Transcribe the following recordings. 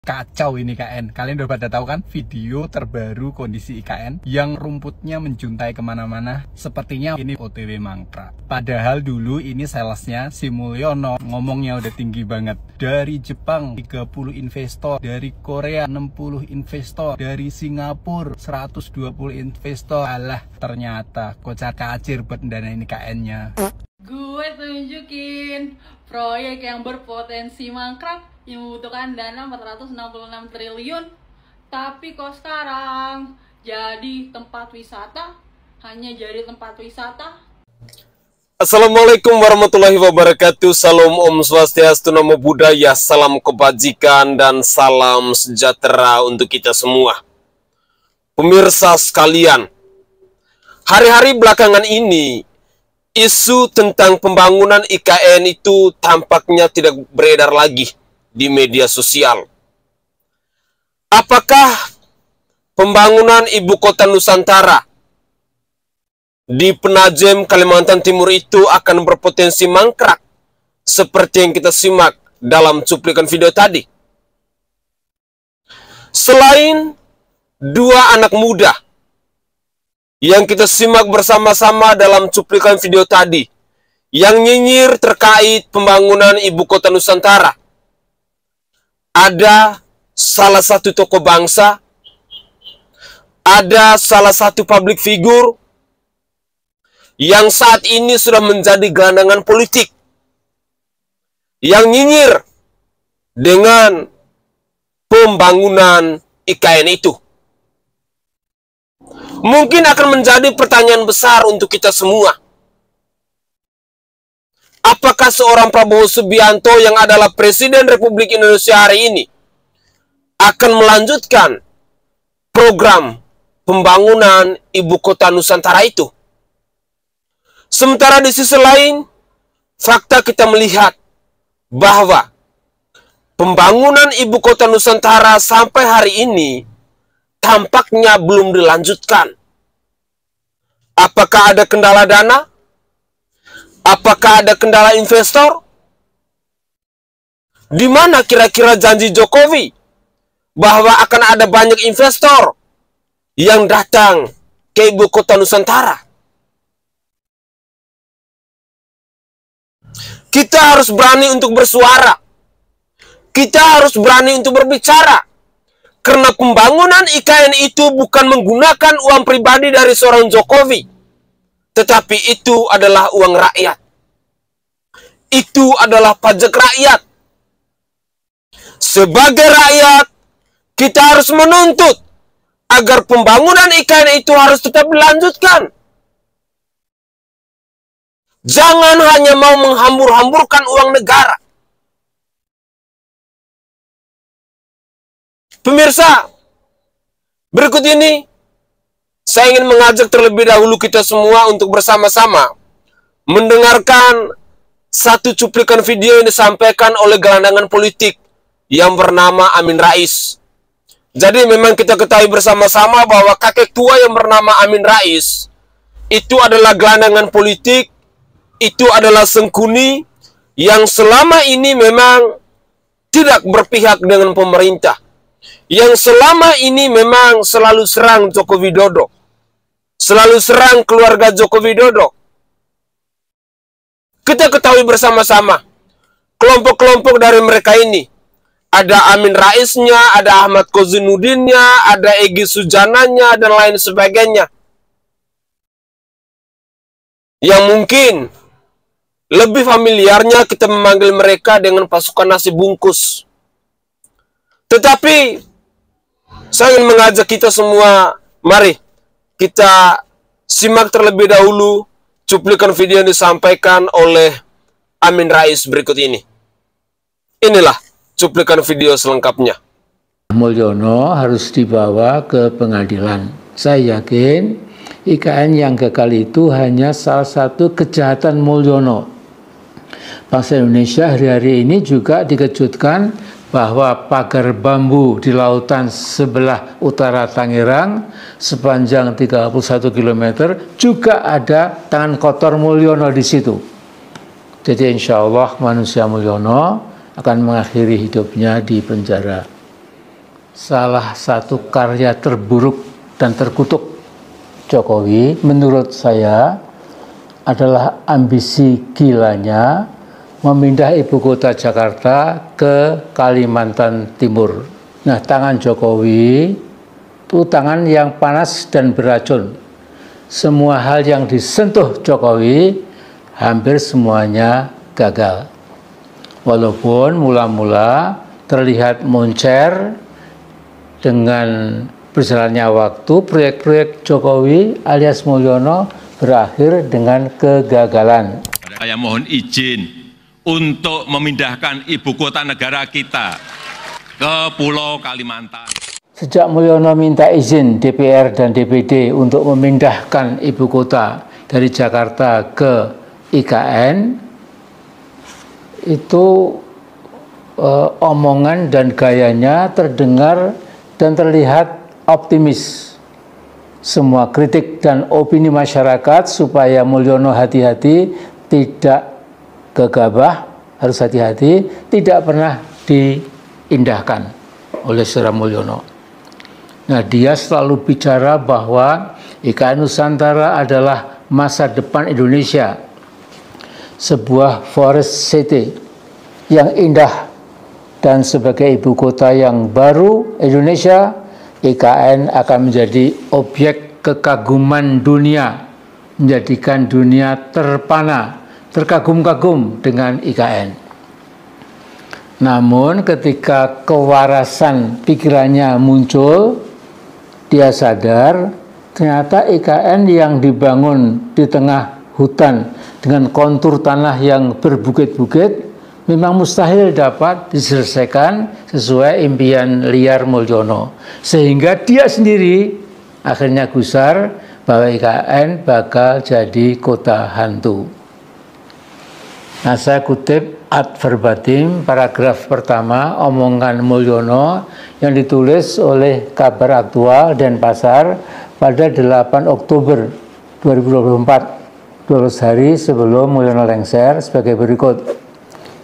Kacau ini IKN. Kalian udah pada tahu kan video terbaru kondisi IKN yang rumputnya menjuntai kemana-mana. Sepertinya ini OTW mangkrak. Padahal dulu ini salesnya si Mulyono ngomongnya udah tinggi banget. Dari Jepang 30 investor, dari Korea 60 investor, dari Singapura 120 investor. Alah, ternyata kocar kacir buat dana ini IKN-nya. Gue tunjukin proyek yang berpotensi mangkrak yang membutuhkan dana 466 triliun. Tapi kok sekarang jadi tempat wisata, hanya jadi tempat wisata. Assalamualaikum warahmatullahi wabarakatuh. Salam Om Swastiastu, Namo Buddhaya, salam kebajikan dan salam sejahtera untuk kita semua. Pemirsa sekalian, hari-hari belakangan ini isu tentang pembangunan IKN itu tampaknya tidak beredar lagi di media sosial. Apakah pembangunan ibu kota Nusantara di Penajem, Kalimantan Timur itu akan berpotensi mangkrak seperti yang kita simak dalam cuplikan video tadi? Selain dua anak muda yang kita simak bersama-sama dalam cuplikan video tadi, yang nyinyir terkait pembangunan ibu kota Nusantara, ada salah satu tokoh bangsa, ada salah satu public figure yang saat ini sudah menjadi gelandangan politik, yang nyinyir dengan pembangunan IKN itu. Mungkin akan menjadi pertanyaan besar untuk kita semua. Apakah seorang Prabowo Subianto yang adalah Presiden Republik Indonesia hari ini akan melanjutkan program pembangunan ibu kota Nusantara itu? Sementara di sisi lain, fakta kita melihat bahwa pembangunan ibu kota Nusantara sampai hari ini tampaknya belum dilanjutkan. Apakah ada kendala dana? Apakah ada kendala investor? Di mana kira-kira janji Jokowi bahwa akan ada banyak investor yang datang ke ibu kota Nusantara? Kita harus berani untuk bersuara. Kita harus berani untuk berbicara. Karena pembangunan IKN itu bukan menggunakan uang pribadi dari seorang Jokowi, tetapi itu adalah uang rakyat. Itu adalah pajak rakyat. Sebagai rakyat, kita harus menuntut agar pembangunan IKN itu harus tetap dilanjutkan. Jangan hanya mau menghambur-hamburkan uang negara. Pemirsa, berikut ini saya ingin mengajak terlebih dahulu kita semua untuk bersama-sama mendengarkan satu cuplikan video yang disampaikan oleh gelandangan politik yang bernama Amin Rais. Jadi memang kita ketahui bersama-sama bahwa kakek tua yang bernama Amin Rais itu adalah gelandangan politik, itu adalah sengkuni yang selama ini memang tidak berpihak dengan pemerintah, yang selama ini memang selalu serang Joko Widodo, selalu serang keluarga Joko Widodo. Kita ketahui bersama-sama, kelompok-kelompok dari mereka ini, ada Amin Raisnya, ada Ahmad Kozinudinnya, ada Egy Sujananya, dan lain sebagainya, yang mungkin lebih familiarnya kita memanggil mereka dengan pasukan nasi bungkus. Tetapi saya ingin mengajak kita semua, mari kita simak terlebih dahulu cuplikan video yang disampaikan oleh Amin Rais berikut ini. Inilah cuplikan video selengkapnya. Mulyono harus dibawa ke pengadilan. Saya yakin IKN yang gagal itu hanya salah satu kejahatan Mulyono. Bangsa Indonesia hari-hari ini juga dikejutkan bahwa pagar bambu di lautan sebelah utara Tangerang sepanjang 31 km juga ada tangan kotor Mulyono di situ. Jadi insya Allah manusia Mulyono akan mengakhiri hidupnya di penjara. salah satu karya terburuk dan terkutuk Jokowi menurut saya adalah ambisi gilanya memindah ibu kota Jakarta ke Kalimantan Timur. Nah, tangan Jokowi itu tangan yang panas dan beracun. Semua hal yang disentuh Jokowi hampir semuanya gagal. Walaupun mula-mula terlihat moncer dengan berjalannya waktu, proyek-proyek Jokowi alias Mulyono berakhir dengan kegagalan. Saya mohon izin untuk memindahkan ibu kota negara kita ke Pulau Kalimantan. Sejak Mulyono minta izin DPR dan DPD untuk memindahkan ibu kota dari Jakarta ke IKN, itu omongan dan gayanya terdengar dan terlihat optimis. Semua kritik dan opini masyarakat supaya Mulyono hati-hati, tidak gegabah, harus hati-hati, tidak pernah diindahkan oleh Saudara Mulyono. Nah, dia selalu bicara bahwa IKN Nusantara adalah masa depan Indonesia, sebuah forest city yang indah, dan sebagai ibu kota yang baru Indonesia, IKN akan menjadi objek kekaguman dunia, menjadikan dunia terpana, terkagum-kagum dengan IKN. Namun ketika kewarasan pikirannya muncul, dia sadar ternyata IKN yang dibangun di tengah hutan dengan kontur tanah yang berbukit-bukit memang mustahil dapat diselesaikan sesuai impian liar Mulyono. Sehingga dia sendiri akhirnya gusar bahwa IKN bakal jadi kota hantu. Nah, saya kutip ad verbatim paragraf pertama omongan Mulyono yang ditulis oleh Kabar Aktual Denpasar pada 8 Oktober 2024, 12 hari sebelum Mulyono lengser, sebagai berikut.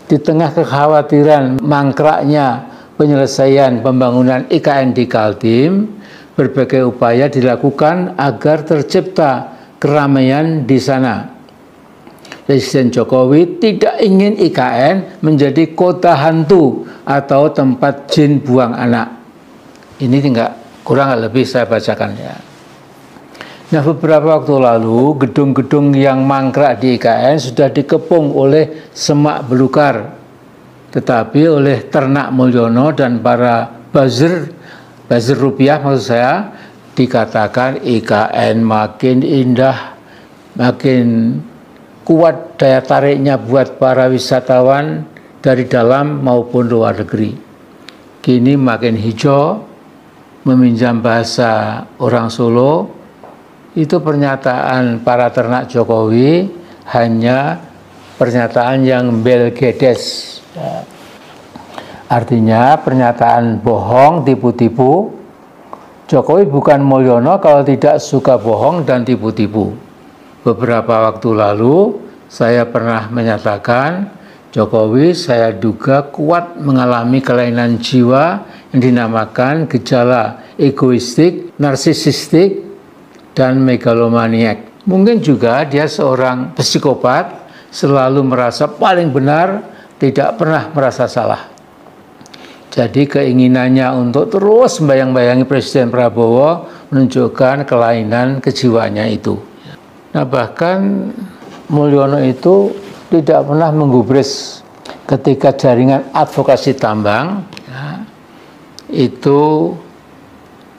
Di tengah kekhawatiran mangkraknya penyelesaian pembangunan IKN di Kaltim, berbagai upaya dilakukan agar tercipta keramaian di sana. Presiden Jokowi tidak ingin IKN menjadi kota hantu atau tempat jin buang anak. Ini kurang lebih saya bacakan ya. Nah, beberapa waktu lalu gedung-gedung yang mangkrak di IKN sudah dikepung oleh semak belukar. Tetapi oleh ternak Mulyono dan para buzzer rupiah maksud saya, dikatakan IKN makin indah, makin kuat daya tariknya buat para wisatawan dari dalam maupun luar negeri. Kini makin hijau, meminjam bahasa orang Solo, itu pernyataan para ternak Jokowi hanya pernyataan yang belgedes. Artinya pernyataan bohong, tipu-tipu. Jokowi bukan Mulyono kalau tidak suka bohong dan tipu-tipu. Beberapa waktu lalu saya pernah menyatakan Jokowi saya duga kuat mengalami kelainan jiwa yang dinamakan gejala egoistik, narsisistik, dan megalomaniak. Mungkin juga dia seorang psikopat, selalu merasa paling benar, tidak pernah merasa salah. Jadi keinginannya untuk terus membayang-bayangi Presiden Prabowo menunjukkan kelainan kejiwaannya itu. Nah, bahkan Mulyono itu tidak pernah menggubris ketika jaringan advokasi tambang ya, itu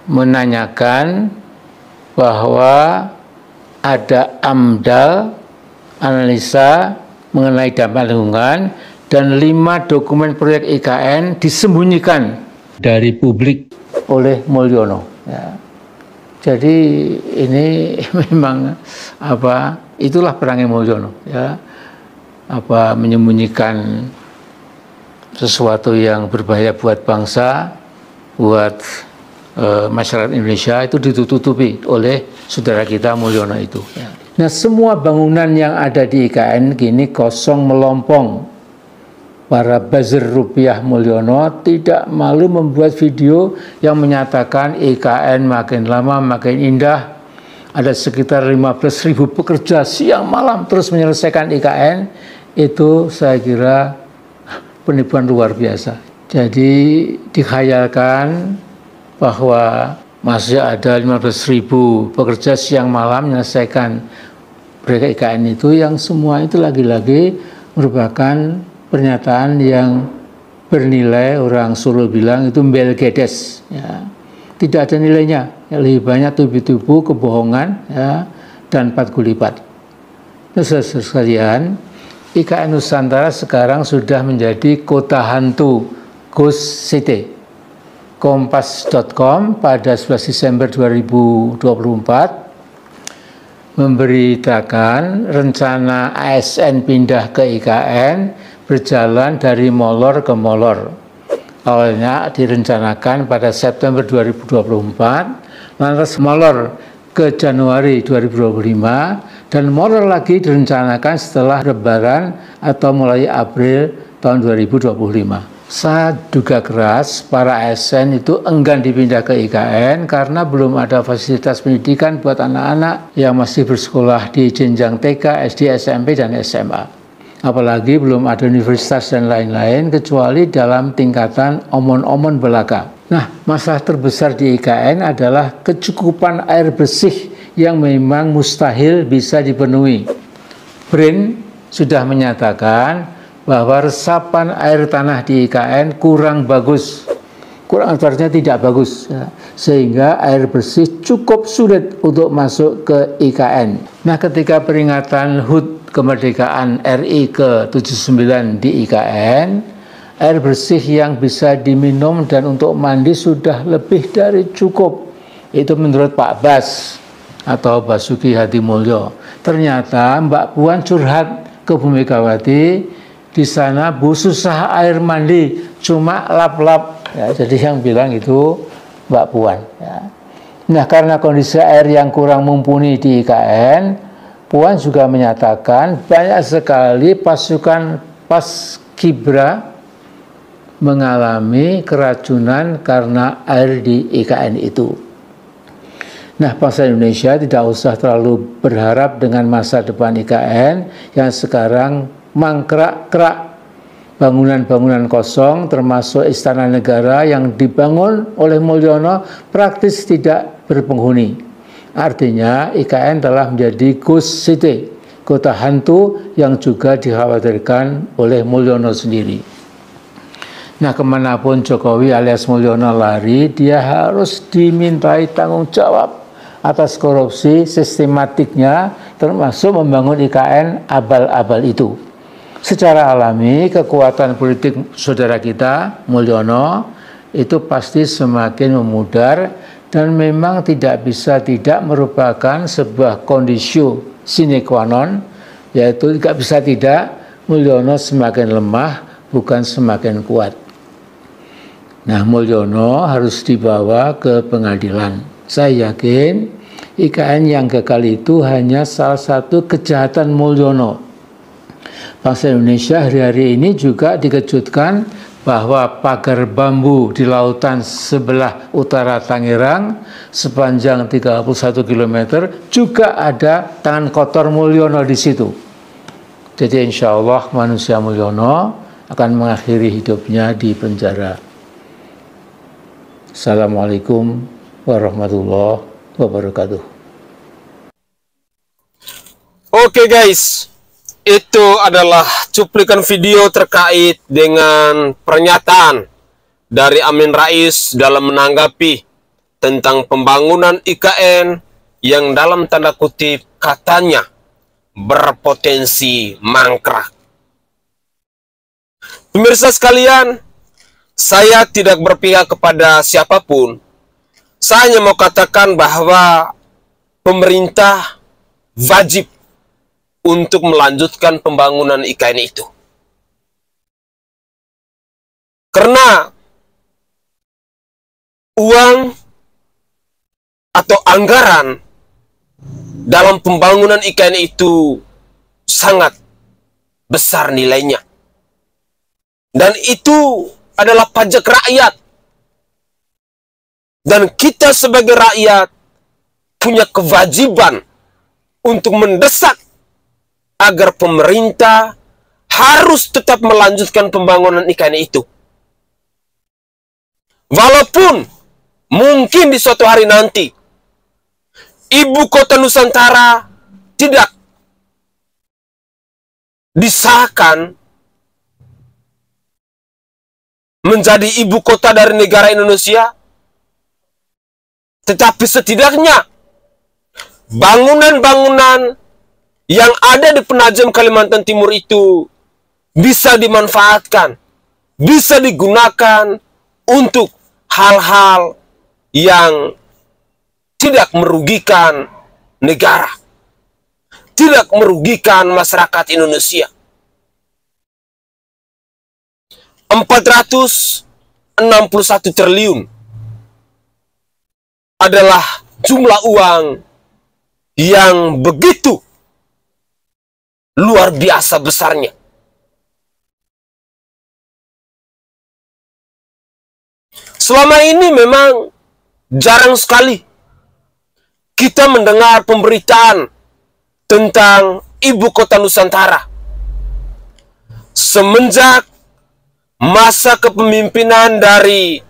menanyakan bahwa ada AMDAL, analisa mengenai dampak lingkungan, dan 5 dokumen proyek IKN disembunyikan dari publik oleh Mulyono. Ya. Jadi ini memang itulah perangnya Mulyono, ya, menyembunyikan sesuatu yang berbahaya buat bangsa, buat masyarakat Indonesia, itu ditutupi oleh saudara kita Mulyono itu. Ya. Nah, semua bangunan yang ada di IKN kini kosong melompong. para buzzer rupiah Mulyono tidak malu membuat video yang menyatakan IKN makin lama makin indah. Ada sekitar 15.000 pekerja siang malam terus menyelesaikan IKN. Itu saya kira penipuan luar biasa. Jadi dikhayalkan bahwa masih ada 15.000 pekerja siang malam menyelesaikan proyek IKN itu, yang semua itu lagi-lagi merupakan pernyataan yang bernilai, orang Solo bilang itu mbel gedes, ya. Tidak ada nilainya, ya, lebih banyak tubi-tubu, kebohongan, ya, dan 4 gulipat. Saudara sekalian, IKN Nusantara sekarang sudah menjadi kota hantu, Ghost City. Kompas.com pada 11 Desember 2024 memberitakan rencana ASN pindah ke IKN berjalan dari molor ke molor. Awalnya direncanakan pada September 2024, lantas molor ke Januari 2025, dan molor lagi direncanakan setelah Lebaran atau mulai April tahun 2025. Saya duga keras para ASN itu enggan dipindah ke IKN karena belum ada fasilitas pendidikan buat anak-anak yang masih bersekolah di jenjang TK, SD, SMP, dan SMA. Apalagi belum ada universitas dan lain-lain kecuali dalam tingkatan omon-omon belaka. Nah, masalah terbesar di IKN adalah kecukupan air bersih yang memang mustahil bisa dipenuhi. BRIN sudah menyatakan bahwa resapan air tanah di IKN kurang bagus, kurang artinya tidak bagus, ya. Sehingga air bersih cukup sulit untuk masuk ke IKN. Nah, ketika peringatan HUT kemerdekaan RI ke-79 di IKN, air bersih yang bisa diminum dan untuk mandi sudah lebih dari cukup. Itu menurut Pak Bas atau Basuki Hadimulyo. Ternyata Mbak Puan curhat ke Bu Megawati, di sana Bu susah air mandi, cuma lap-lap. Ya, jadi yang bilang itu Mbak Puan. Ya. Nah, karena kondisi air yang kurang mumpuni di IKN, Puan juga menyatakan banyak sekali pasukan Paskibra mengalami keracunan karena air di IKN itu. Nah, bangsa Indonesia tidak usah terlalu berharap dengan masa depan IKN yang sekarang mangkrak-krak. Bangunan-bangunan kosong termasuk Istana Negara yang dibangun oleh Mulyono praktis tidak berpenghuni. Artinya IKN telah menjadi ghost city, kota hantu yang juga dikhawatirkan oleh Mulyono sendiri. Nah, kemanapun Jokowi alias Mulyono lari, dia harus dimintai tanggung jawab atas korupsi sistematiknya, termasuk membangun IKN abal-abal itu. Secara alami, kekuatan politik saudara kita, Mulyono, itu pasti semakin memudar, dan memang tidak bisa tidak merupakan sebuah kondisio sine qua non, yaitu tidak bisa tidak Mulyono semakin lemah, bukan semakin kuat. Nah, Mulyono harus dibawa ke pengadilan. Saya yakin IKN yang gagal itu hanya salah satu kejahatan Mulyono. Bangsa Indonesia hari-hari ini juga dikejutkan bahwa pagar bambu di lautan sebelah utara Tangerang sepanjang 31 km juga ada tangan kotor Mulyono di situ. Jadi insya Allah manusia Mulyono akan mengakhiri hidupnya di penjara. Assalamualaikum warahmatullahi wabarakatuh. Oke guys, itu adalah cuplikan video terkait dengan pernyataan dari Amin Rais dalam menanggapi tentang pembangunan IKN yang dalam tanda kutip katanya berpotensi mangkrak. Pemirsa sekalian, saya tidak berpihak kepada siapapun. Saya hanya mau katakan bahwa pemerintah wajib untuk melanjutkan pembangunan IKN itu. Karena uang atau anggaran dalam pembangunan IKN itu sangat besar nilainya. Dan itu adalah pajak rakyat. Dan kita sebagai rakyat punya kewajiban untuk mendesak agar pemerintah harus tetap melanjutkan pembangunan IKN itu. Walaupun mungkin di suatu hari nanti ibu kota Nusantara tidak disahkan menjadi ibu kota dari negara Indonesia, tetapi setidaknya bangunan-bangunan yang ada di Penajam Kalimantan Timur itu bisa dimanfaatkan, bisa digunakan untuk hal-hal yang tidak merugikan negara, tidak merugikan masyarakat Indonesia. 461 triliun adalah jumlah uang yang begitu luar biasa besarnya. Selama ini memang jarang sekali kita mendengar pemberitaan tentang ibu kota Nusantara. Semenjak masa kepemimpinan dari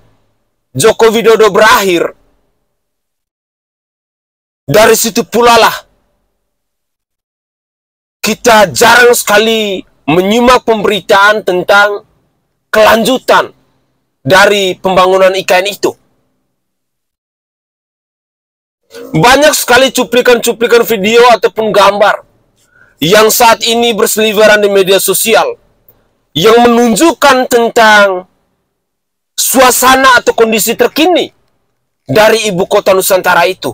Joko Widodo berakhir, dari situ pula lah kita jarang sekali menyimak pemberitaan tentang kelanjutan dari pembangunan IKN itu. Banyak sekali cuplikan-cuplikan video ataupun gambar yang saat ini berseliweran di media sosial yang menunjukkan tentang suasana atau kondisi terkini dari ibu kota Nusantara itu.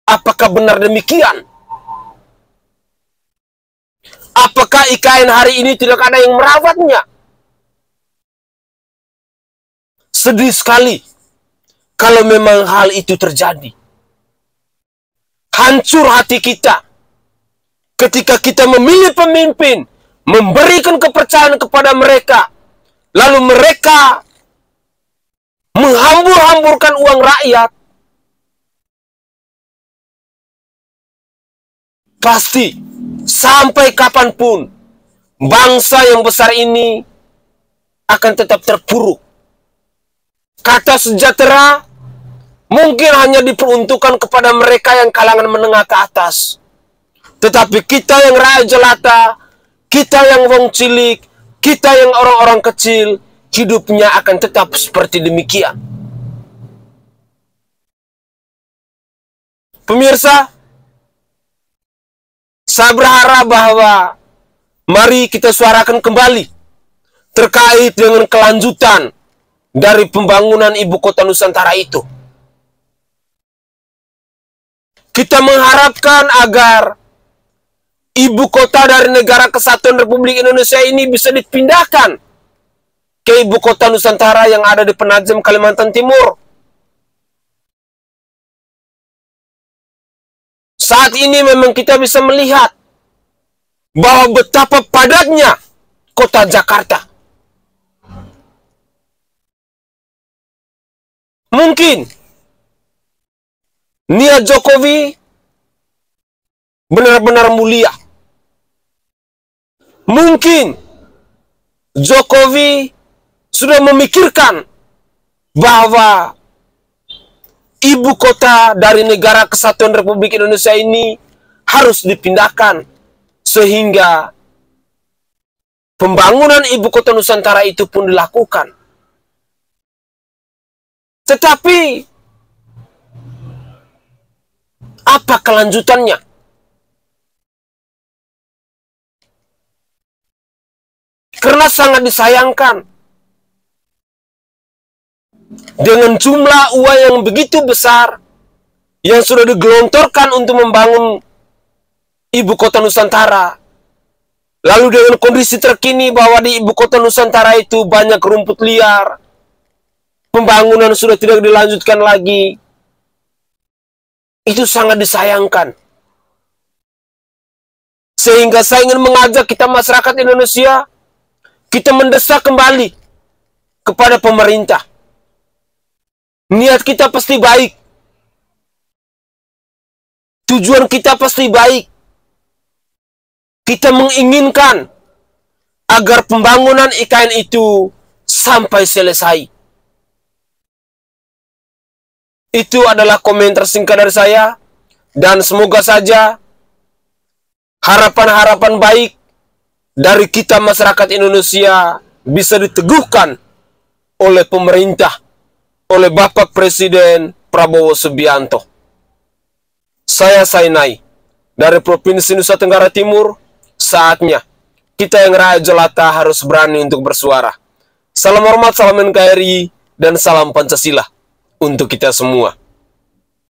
Apakah benar demikian? Apakah IKN hari ini tidak ada yang merawatnya? Sedih sekali kalau memang hal itu terjadi. Hancur hati kita ketika kita memilih pemimpin, memberikan kepercayaan kepada mereka, lalu mereka menghambur-hamburkan uang rakyat. Pasti sampai kapanpun bangsa yang besar ini akan tetap terpuruk. Kata sejahtera mungkin hanya diperuntukkan kepada mereka yang kalangan menengah ke atas. Tetapi kita yang rakyat jelata, kita yang wong cilik, kita yang orang-orang kecil, hidupnya akan tetap seperti demikian. Pemirsa, saya berharap bahwa mari kita suarakan kembali terkait dengan kelanjutan dari pembangunan ibu kota Nusantara itu. Kita mengharapkan agar ibu kota dari Negara Kesatuan Republik Indonesia ini bisa dipindahkan ke ibu kota Nusantara yang ada di Penajam, Kalimantan Timur. Saat ini memang kita bisa melihat bahwa betapa padatnya kota Jakarta. Mungkin niat Jokowi benar-benar mulia. Mungkin Jokowi sudah memikirkan bahwa ibu kota dari Negara Kesatuan Republik Indonesia ini harus dipindahkan sehingga pembangunan ibu kota Nusantara itu pun dilakukan. Tetapi apa kelanjutannya? Karena sangat disayangkan dengan jumlah uang yang begitu besar yang sudah digelontorkan untuk membangun ibu kota Nusantara. Lalu dengan kondisi terkini bahwa di ibu kota Nusantara itu banyak rumput liar, pembangunan sudah tidak dilanjutkan lagi. Itu sangat disayangkan. Sehingga saya ingin mengajak kita masyarakat Indonesia kita mendesak kembali kepada pemerintah. Niat kita pasti baik. Tujuan kita pasti baik. Kita menginginkan agar pembangunan IKN itu sampai selesai. Itu adalah komentar singkat dari saya. Dan semoga saja harapan-harapan baik dari kita masyarakat Indonesia bisa diteguhkan oleh pemerintah, oleh Bapak Presiden Prabowo Subianto. Saya Sainai dari Provinsi Nusa Tenggara Timur. Saatnya kita yang rakyat jelata harus berani untuk bersuara. Salam hormat, salam NKRI, dan salam Pancasila untuk kita semua.